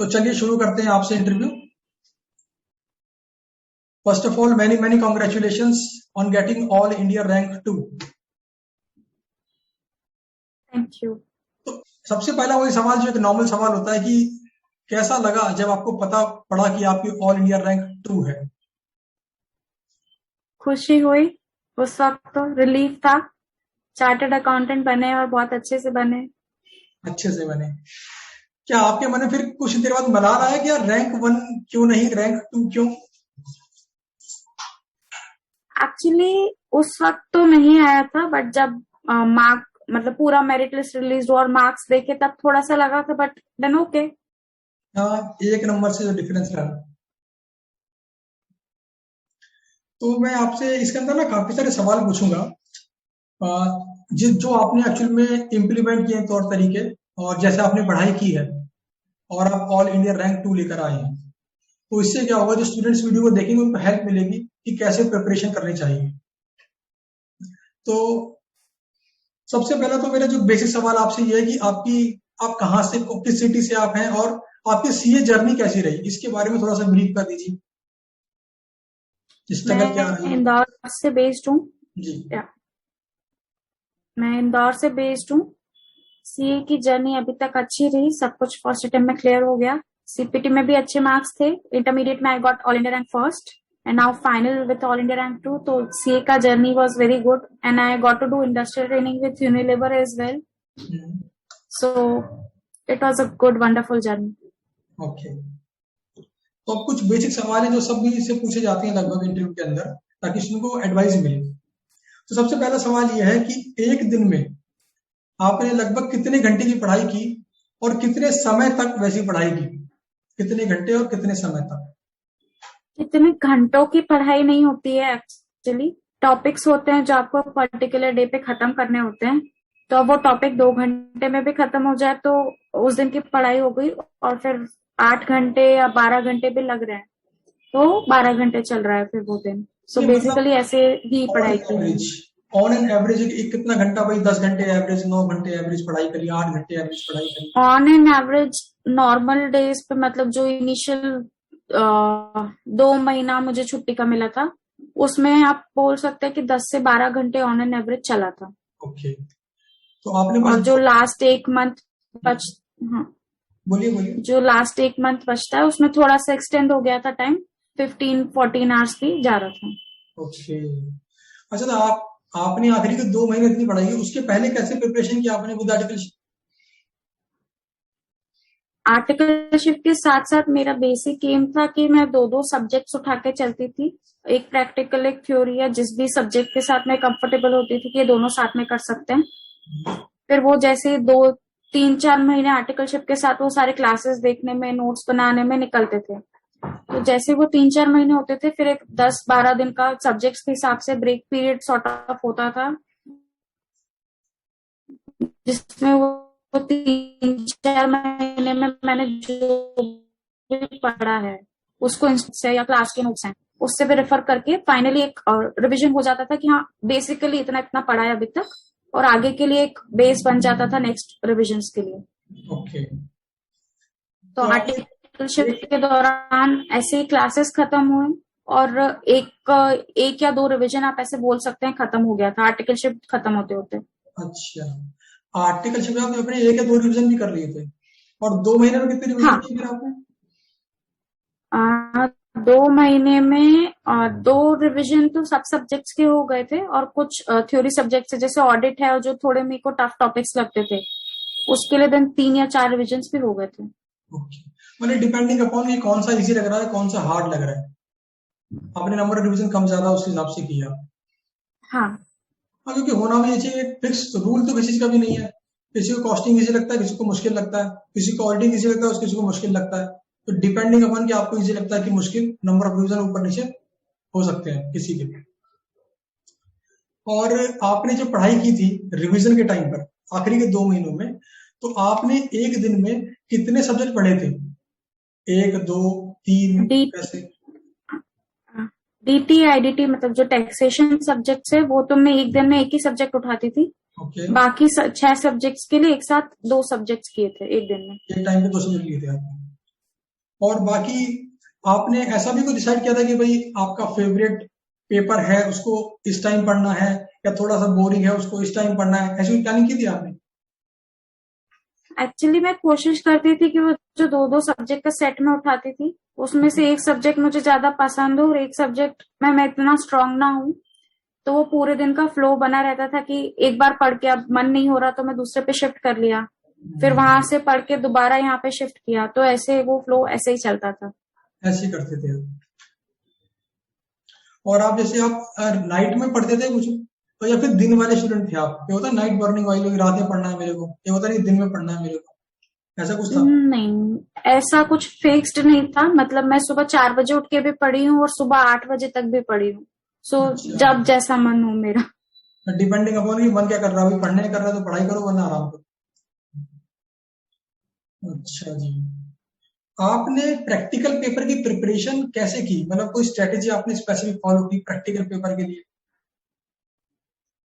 तो चलिए शुरू करते हैं आपसे interview. First of all many many congratulations on getting all India rank 2। Thank you. तो सबसे पहला वही सवाल जो एक नॉर्मल सवाल होता है कि कैसा लगा जब आपको पता पड़ा कि आपकी ऑल इंडिया रैंक 2 है? खुशी हुई उस वक्त, तो रिलीफ था। चार्टर्ड अकाउंटेंट बने और बहुत अच्छे से बने। अच्छे से बने। क्या आपके मन में फिर कुछ देर बाद मलाल आया कि यार रैंक 1 क्यों नहीं, रैंक 2 क्यों? एक्चुअली उस वक्त तो नहीं आया था, बट जब मार्क मतलब पूरा मेरिट लिस्ट रिलीज हुआ और मार्क्स देखे तब थोड़ा सा लगा था, बट देन ओके। हाँ, एक नंबर से जो डिफरेंस रहा। तो मैं आपसे इसके अंदर ना काफी सारे सवाल पूछूंगा जो आपने एक्चुअल में इम्प्लीमेंट किए तौर तरीके और जैसे आपने पढ़ाई की है और आप ऑल इंडिया रैंक 2 लेकर आए हैं, तो इससे क्या होगा, जो स्टूडेंट्स वीडियो को देखेंगे उनको हेल्प मिलेगी कि कैसे प्रिपरेशन करनी चाहिए। तो सबसे पहला तो मेरा जो बेसिक सवाल आपसे ये है कि आप कहाँ से, किस सिटी से आप हैं और आपकी सीए जर्नी कैसी रही, इसके बारे में थोड़ा सा ब्रीफ कर दीजिए। स्ट्रगल क्या रही? मैं इंदौर से बेस्ड हूँ जी। मैं इंदौर से बेस्ड हूँ। सीए की जर्नी अभी तक अच्छी रही, सब कुछ फर्स्ट अटेम्प्ट में क्लियर हो गया। सीपीटी में भी अच्छे मार्क्स थे। इंटरमीडिएट में I got all India rank first and now final with all India rank 2। तो सीए का journey was very good and I got to do industrial training with Unilever as well. So it was a good wonderful journey. Okay. तो अब कुछ basic सवाल है जो सभी से पूछे जाते हैं लगभग इंटरव्यू के अंदर, ताकि स्टूडेंट को एडवाइस मिले। तो सबसे पहला सवाल यह है कि एक दिन में आपने लगभग कितने घंटे की पढ़ाई की और कितने समय तक वैसी पढ़ाई की? कितने घंटे और कितने समय तक? कितने घंटों की पढ़ाई नहीं होती है एक्चुअली। टॉपिक्स होते हैं जो आपको पर्टिकुलर डे पे खत्म करने होते हैं, तो अब वो टॉपिक 2 घंटे में भी खत्म हो जाए तो उस दिन की पढ़ाई हो गई। और फिर 8 घंटे या 12 घंटे भी लग रहे हैं तो 12 घंटे चल रहा है फिर वो दिन। सो नहीं, मतलब बेसिकली ऐसे ही पढ़ाई की है। ऑन एन एवरेज कितना घंटा, भाई 10 घंटे एवरेज, 9 घंटे एवरेज पढ़ाई करी, 8 घंटे एवरेज पढ़ाई करी? On an average normal days पे, मतलब जो इनिशियल 2 महीना मुझे छुट्टी का मिला था, उसमें आप बोल सकते हैं कि 10 से 12 घंटे ऑन एन एवरेज चला था। ओके। तो आपने और जो लास्ट 1 मंथ बच हाँ बोलिए। जो लास्ट 1 मंथ बचता है उसमें थोड़ा सा एक्सटेंड हो गया था टाइम, 15-14 आवर्स भी जा रहा था। ओके। अच्छा, तो आपने आखिरी के 2 महीने इतनी पढ़ाई की, उसके पहले कैसे प्रिपरेशन किया आपने विद आर्टिकलशिप के साथ साथ मेरा बेसिक एम था कि मैं 2-2 सब्जेक्ट्स उठा के चलती थी। एक प्रैक्टिकल, एक थ्योरी, या जिस भी सब्जेक्ट के साथ मैं कंफर्टेबल होती थी कि ये दोनों साथ में कर सकते हैं। फिर वो जैसे 2-3-4 महीने आर्टिकलशिप के साथ वो सारे क्लासेस देखने में, नोट्स बनाने में निकलते थे। तो जैसे वो 3-4 महीने होते थे, फिर एक 10-12 दिन का सब्जेक्ट्स के हिसाब से ब्रेक पीरियड सॉर्ट ऑफ होता था, जिसमें वो 3-4 महीने में मैंने जो भी पढ़ा है उसको से या क्लास के नोट्स हैं उससे भी रेफर करके फाइनली एक रिवीजन हो जाता था कि हाँ बेसिकली इतना इतना पढ़ा है अभी तक, और आगे के लिए एक बेस बन जाता था नेक्स्ट रिविजन्स के लिए। ओके। तो आर्टिकलशिप के दौरान ऐसे ही क्लासेस खत्म हुए और एक या 2 रिवीजन आप ऐसे बोल सकते हैं खत्म हो गया था आर्टिकलशिप खत्म होते होते। अच्छा, आर्टिकलशिप में आपने अपने 1 या 2 रिवीजन भी कर लिए थे, और 2 महीने में कितने रिवीजन किए फिर आपने? 2 महीने में 2 रिवीजन तो सब सब्जेक्ट्स के हो गए थे, और कुछ थ्योरी सब्जेक्ट्स जैसे ऑडिट है और जो थोड़े मेरे को टफ टॉपिक्स लगते थे उसके लिए देन 3 या 4 रिवीजन भी हो गए थे। ओके। मतलब डिपेंडिंग अपॉन कि कौन सा इजी लग रहा है, कौन सा हार्ड लग रहा है, आपने नंबर रिवीजन कम ज्यादा उस हिसाब से किया। हाँ, क्योंकि होना भी चाहिए, फिक्स रूल तो किसी चीज का भी नहीं है। किसी को कॉस्टिंग इजी लगता है, किसी को मुश्किल लगता है, किसी को ऑडिटिंग इजी लगता है, किसी को मुश्किल लगता है। तो डिपेंडिंग अपॉन कि आपको इजी लगता है कि मुश्किल, नंबर ऑफ रिवीजन ऊपर नीचे हो सकते हैं किसी के भी। और आपने जो पढ़ाई की थी रिवीजन के टाइम पर आखिरी के 2 महीनों में, तो आपने एक दिन में कितने सब्जेक्ट पढ़े थे? 1, 2, 3 कैसे? डीटी आईडीटी मतलब जो टैक्सेशन सब्जेक्ट्स है वो तो मैं एक दिन में एक ही सब्जेक्ट उठाती थी। ओके। बाकी 6 सब्जेक्ट्स के लिए एक साथ 2 सब्जेक्ट्स किए थे एक दिन में। एक टाइम पे 2 सब्जेक्ट लिए थे आपने? और बाकी आपने ऐसा भी कोई डिसाइड किया था कि भाई आपका फेवरेट पेपर है उसको इस टाइम पढ़ना है, या थोड़ा सा बोरिंग है उसको इस टाइम पढ़ना है, ऐसी प्लानिंग की थी आपने? एक्चुअली मैं कोशिश करती थी कि वो जो दो दो सब्जेक्ट का सेट में उठाती थी, उसमें से एक सब्जेक्ट मुझे ज्यादा पसंद हो और एक सब्जेक्ट में मैं इतना स्ट्रांग ना हूँ, तो वो पूरे दिन का फ्लो बना रहता था कि एक बार पढ़ के अब मन नहीं हो रहा तो मैं दूसरे पे शिफ्ट कर लिया, फिर वहां से पढ़ के दोबारा यहाँ पे शिफ्ट किया, तो ऐसे वो फ्लो ऐसे ही चलता था। ऐसे ही करते थे आप? और आप जैसे आप नाइट में पढ़ते थे कुछ, तो या फिर दिन वाले स्टूडेंट थे आप? ये होता नाइट बर्निंग वाली लोग, रात में पढ़ना है मेरे को, ये होता नहीं दिन में पढ़ना है मेरे को, ऐसा कुछ था? नहीं, ऐसा कुछ फिक्स्ड नहीं था। मतलब मैं सुबह 4 बजे उठ के भी पढ़ी हूँ और सुबह 8 बजे तक भी पढ़ी हूँ। सो अच्छा, जब जैसा मन हो मेरा। डिपेंडिंग अपॉन कि मन क्या कर रहा है, अभी पढ़ने कर रहा है तो पढ़ाई करो वरना आराम करो। अच्छा जी। आपने प्रैक्टिकल पेपर की प्रिपरेशन कैसे की? मतलब कोई स्ट्रेटेजी आपने स्पेसिफिक फॉलो की प्रैक्टिकल पेपर के लिए?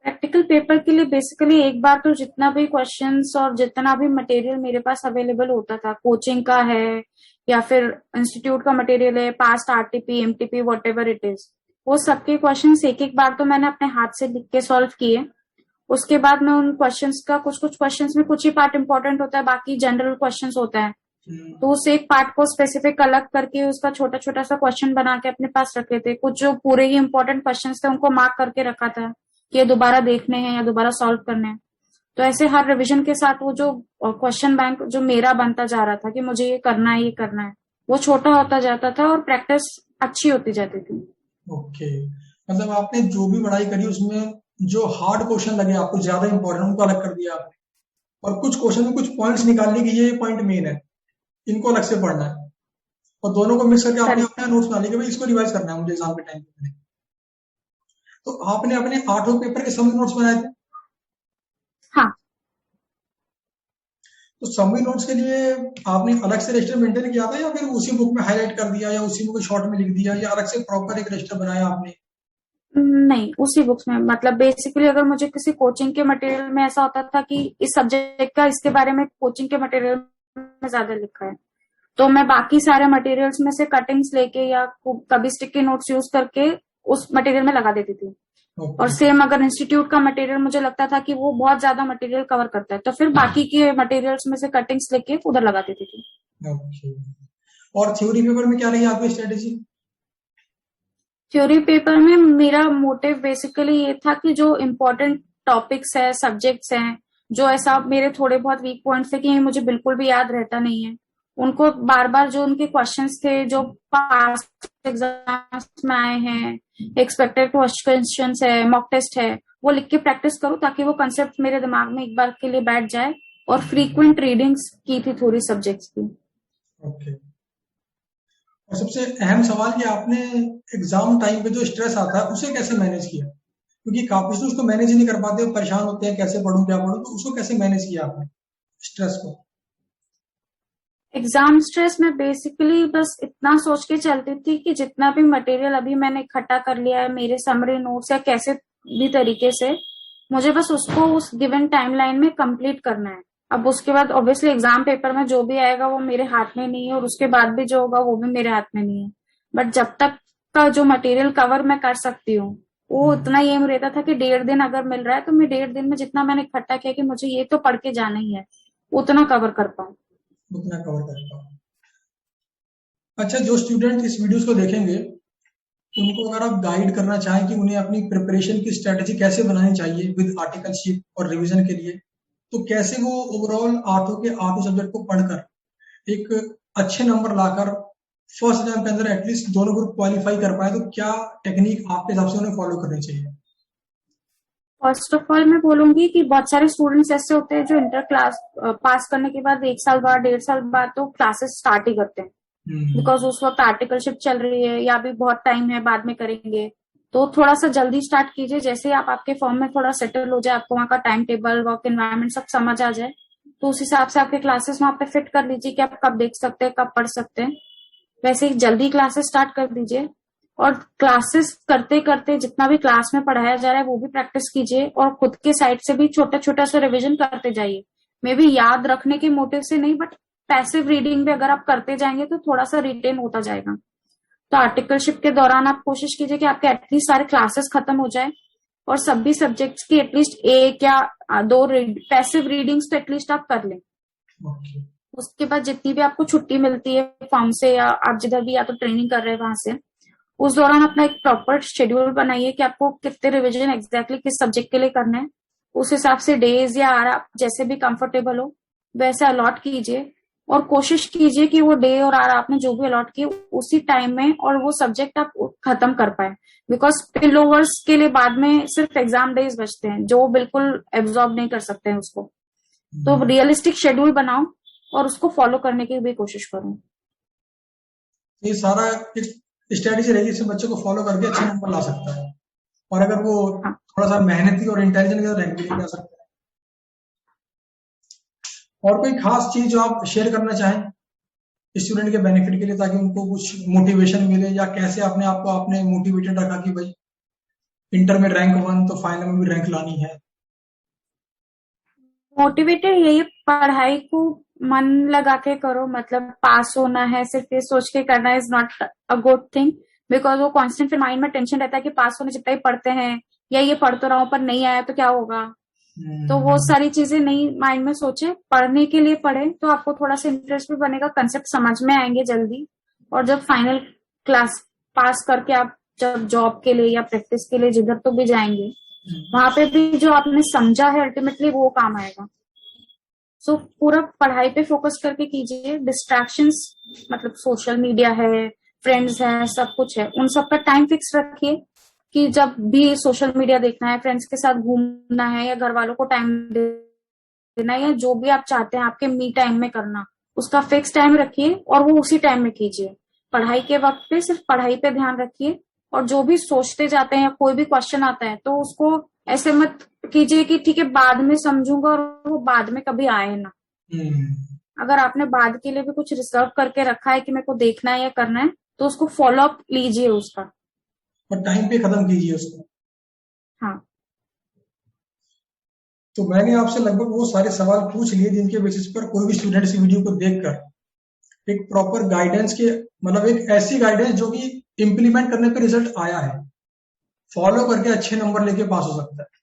प्रैक्टिकल पेपर के लिए बेसिकली एक बार तो जितना भी क्वेश्चंस और जितना भी मटेरियल मेरे पास अवेलेबल होता था, कोचिंग का है या फिर इंस्टीट्यूट का मटेरियल है, past RTP MTP what ever it is, वो सबके क्वेश्चंस एक एक बार तो मैंने अपने हाथ से लिख के सॉल्व किए। उसके बाद मैं उन क्वेश्चंस का कुछ कुछ क्वेश्चंस में कुछ ही पार्ट इंपॉर्टेंट होता है, बाकी जनरल क्वेश्चंस होता है, हम्म, तो उस एक पार्ट को स्पेसिफिक अलग करके उसका छोटा छोटा सा क्वेश्चन बना के अपने पास रखे थे। कुछ जो पूरे ही इंपॉर्टेंट क्वेश्चन थे उनको मार्क करके रखा था कि ये दोबारा देखने हैं या दोबारा सॉल्व करने हैं। तो ऐसे हर रिवीजन के साथ वो जो क्वेश्चन बैंक जो मेरा बनता जा रहा था कि मुझे ये करना है ये करना है, वो छोटा होता जाता था और प्रैक्टिस अच्छी होती जाती थी। ओके। मतलब आपने जो भी पढ़ाई करी उसमें जो हार्ड क्वेश्चन लगे आपको ज्यादा इंपॉर्टेंट, उनको अलग कर दिया आपने, और कुछ क्वेश्चन में कुछ पॉइंट्स निकाल लिए कि ये पॉइंट मेन है, इनको अलग से पढ़ना है, और दोनों को मिक्स करके आपने करेक्ट। अपना नोट्स बना लिया कि भाई इसको रिवाइज करना है मुझे एग्जाम के टाइम पे। तो आपने अपने 8 पेपर के समरी नोट्स बनाए थे? हाँ। तो समरी नोट्स के लिए आपने अलग से रजिस्टर मेंटेन किया था, या फिर उसी बुक में हाईलाइट कर दिया, या उसी में शॉर्ट में लिख दिया, या अलग से प्रॉपर एक रजिस्टर बनाया आपने? नहीं, उसी बुक्स में। मतलब बेसिकली अगर मुझे किसी कोचिंग के मटेरियल में ऐसा होता था कि इस सब्जेक्ट का इसके बारे में कोचिंग के मटेरियल में ज्यादा लिखा है, तो मैं बाकी सारे मटेरियल्स में से कटिंग्स लेके या कभी स्टिकी नोट्स यूज करके उस मटेरियल में लगा देती थी। और ओके। सेम अगर इंस्टीट्यूट का मटेरियल मुझे लगता था कि वो बहुत ज्यादा मटेरियल कवर करता है, तो फिर बाकी के मटेरियल्स में से कटिंग्स लेके उधर लगा देती थी। ओके। और थ्योरी पेपर में क्या रही आपकी स्ट्रेटेजी? थ्योरी पेपर में मेरा मोटिव बेसिकली ये था कि जो इम्पोर्टेंट टॉपिक्स है, सब्जेक्ट्स हैं, जो ऐसा मेरे थोड़े बहुत वीक पॉइंट्स थे कि ये मुझे बिल्कुल भी याद रहता नहीं है, उनको बार बार जो उनके क्वेश्चंस थे जो पास्ट एग्जाम्स में आए हैं, एक्सपेक्टेड क्वेश्चंस है, मॉक टेस्ट है, वो लिख के प्रैक्टिस करूँ ताकि वो कंसेप्ट मेरे दिमाग में एक बार के लिए बैठ जाए। और फ्रीक्वेंट रीडिंग्स की थी थोड़ी सब्जेक्ट्स की। ओके। और सबसे अहम सवाल कि आपने एग्जाम टाइम पे जो स्ट्रेस आता है उसे कैसे मैनेज किया? क्योंकि काफी लोग उसको मैनेज ही नहीं कर पाते, वो परेशान होते हैं कैसे पढूं क्या पढूं, तो उसको कैसे मैनेज किया आपने स्ट्रेस को? एग्जाम स्ट्रेस में बेसिकली बस इतना सोच के चलती थी कि जितना भी मटेरियल अभी मैंने इकट्ठा कर लिया है, मेरे समरी नोट्स या कैसे भी तरीके से, मुझे बस उसको उस गिवन टाइमलाइन में कंप्लीट करना है। अब उसके बाद ऑब्वियसली एग्जाम पेपर में जो भी आएगा वो मेरे हाथ में नहीं है, और उसके बाद भी जो होगा वो भी मेरे हाथ में नहीं है। बट जब तक का जो मटेरियल कवर मैं कर सकती हूँ, वो हम्म, उतना एम रहता था कि 1.5 दिन अगर मिल रहा है तो मैं 1.5 दिन में जितना मैंने इकट्ठा किया कि मुझे ये तो पढ़ के जाना ही है, उतना कवर कर पाऊँ। उतना कवर कर पाओ। अच्छा, जो स्टूडेंट इस वीडियोस को देखेंगे उनको अगर आप गाइड करना चाहें कि उन्हें अपनी प्रिपरेशन की स्ट्रेटेजी कैसे बनानी चाहिए विद आर्टिकलशिप और रिवीजन के लिए, तो कैसे वो ओवरऑल आठों के आठों सब्जेक्ट को पढ़कर एक अच्छे नंबर लाकर फर्स्ट एग्जाम के अंदर एटलीस्ट दोनों ग्रुप क्वालिफाई कर पाए, तो क्या टेक्निक आपके हिसाब से उन्हें फॉलो करनी चाहिए? फर्स्ट ऑफ ऑल मैं बोलूंगी कि बहुत सारे स्टूडेंट्स ऐसे होते हैं जो इंटर क्लास पास करने के बाद 1 साल बाद 1.5 साल बाद तो क्लासेस स्टार्ट ही करते हैं, हम्म, बिकॉज उस वक्त आर्टिकलशिप चल रही है या भी बहुत टाइम है बाद में करेंगे। तो थोड़ा सा जल्दी स्टार्ट कीजिए, जैसे ही आप आपके फॉर्म में थोड़ा सेटल हो जाए, आपको वहाँ का टाइम टेबल वर्क एनवायरनमेंट सब समझ आ जाए, तो उस हिसाब से आपके क्लासेस वहाँ पे फिट कर लीजिए कि आप कब देख सकते हैं कब पढ़ सकते हैं। वैसे ही जल्दी क्लासेस स्टार्ट कर दीजिए, और क्लासेस करते करते जितना भी क्लास में पढ़ाया जा रहा है वो भी प्रैक्टिस कीजिए, और खुद के साइड से भी छोटा छोटा सा रिवीजन करते जाइए। मे बी याद रखने के मोटिव से नहीं, बट पैसिव रीडिंग भी अगर आप करते जाएंगे तो थोड़ा सा रिटेन होता जाएगा। तो आर्टिकलशिप के दौरान आप कोशिश कीजिए कि आपके एटलीस्ट सारे क्लासेस खत्म हो जाए और सभी सब्जेक्ट्स की एटलीस्ट एक या दो पैसिव रीडिंग्स तो एटलीस्ट आप कर लें। ओके। उसके बाद जितनी भी आपको छुट्टी मिलती है फॉर्म से या आप जिधर भी या तो ट्रेनिंग कर रहे हैं वहां से, उस दौरान अपना एक प्रॉपर शेड्यूल बनाइए कि आपको कितने रिवीजन एग्जैक्टली किस सब्जेक्ट के लिए करना है। उस हिसाब से डेज या आर आप जैसे भी कंफर्टेबल हो वैसे अलॉट कीजिए और कोशिश कीजिए कि वो डे और आर आपने जो भी अलॉट किए उसी टाइम में और वो सब्जेक्ट आप खत्म कर पाए। बिकॉज स्पिल ओवर्स के लिए बाद में सिर्फ एग्जाम डेज बचते हैं जो बिल्कुल एब्जॉर्ब नहीं कर सकते हैं उसको। तो रियलिस्टिक शेड्यूल बनाओ और उसको फॉलो करने की भी कोशिश करो। ये सारा एक स्ट्रेटेजी रहेगी, इससे बच्चे को फॉलो करके अच्छे नंबर ला सकता है, और अगर वो हाँ। थोड़ा सा मेहनती और इंटेलिजेंट है तो रैंक भी लेके आ सकता है। और कोई खास चीज जो आप शेयर करना चाहें स्टूडेंट के बेनिफिट के लिए, ताकि उनको कुछ मोटिवेशन मिले, या कैसे अपने आप को आपने मोटिवेटेड रखा कि भाई इंटर में रैंक 1 तो फाइनल में भी रैंक लानी है? मोटिवेटेड यही पढ़ाई को मन लगा के करो, मतलब पास होना है सिर्फ ये सोच के करना is not a good thing. Because वो कांस्टेंट फिर माइंड में टेंशन रहता है कि पास होने जितना ही पढ़ते हैं या ये पढ़ तो रहा हूं पर नहीं आया तो क्या होगा। तो वो सारी चीजें नहीं माइंड में सोचे, पढ़ने के लिए पढ़े तो आपको थोड़ा सा इंटरेस्ट भी बनेगा, कंसेप्ट समझ में आएंगे जल्दी। और जब फाइनल क्लास पास करके आप जब जॉब के लिए या प्रैक्टिस के लिए जिधर तो भी जाएंगे वहां पे भी जो आपने समझा है अल्टीमेटली वो काम आएगा। सो पूरा पढ़ाई पे फोकस करके कीजिए। डिस्ट्रैक्शंस मतलब सोशल मीडिया है, फ्रेंड्स है, सब कुछ है, उन सब का टाइम फिक्स रखिए कि जब भी सोशल मीडिया देखना है, फ्रेंड्स के साथ घूमना है या घर वालों को टाइम देना है या जो भी आप चाहते हैं आपके मी टाइम में करना, उसका फिक्स टाइम रखिए और वो उसी टाइम में कीजिए। पढ़ाई के वक्त पे सिर्फ पढ़ाई पे ध्यान रखिए और जो भी सोचते जाते हैं या कोई भी क्वेश्चन आता है तो उसको ऐसे मत कीजिए कि ठीक है बाद में समझूंगा और वो बाद में कभी आए ना। अगर आपने बाद के लिए भी कुछ रिजर्व करके रखा है कि मेरे को देखना है या करना है तो उसको फॉलो अप लीजिए उसका, और टाइम पे खत्म कीजिए उसको। हाँ। तो मैंने आपसे लगभग वो सारे सवाल पूछ लिए जिनके बेसिस पर कोई भी स्टूडेंट इस वीडियो को देखकर एक प्रॉपर गाइडेंस के, मतलब एक ऐसी गाइडेंस जो कि इम्प्लीमेंट करने पे रिजल्ट आया है, फॉलो करके अच्छे नंबर लेके पास हो सकता है।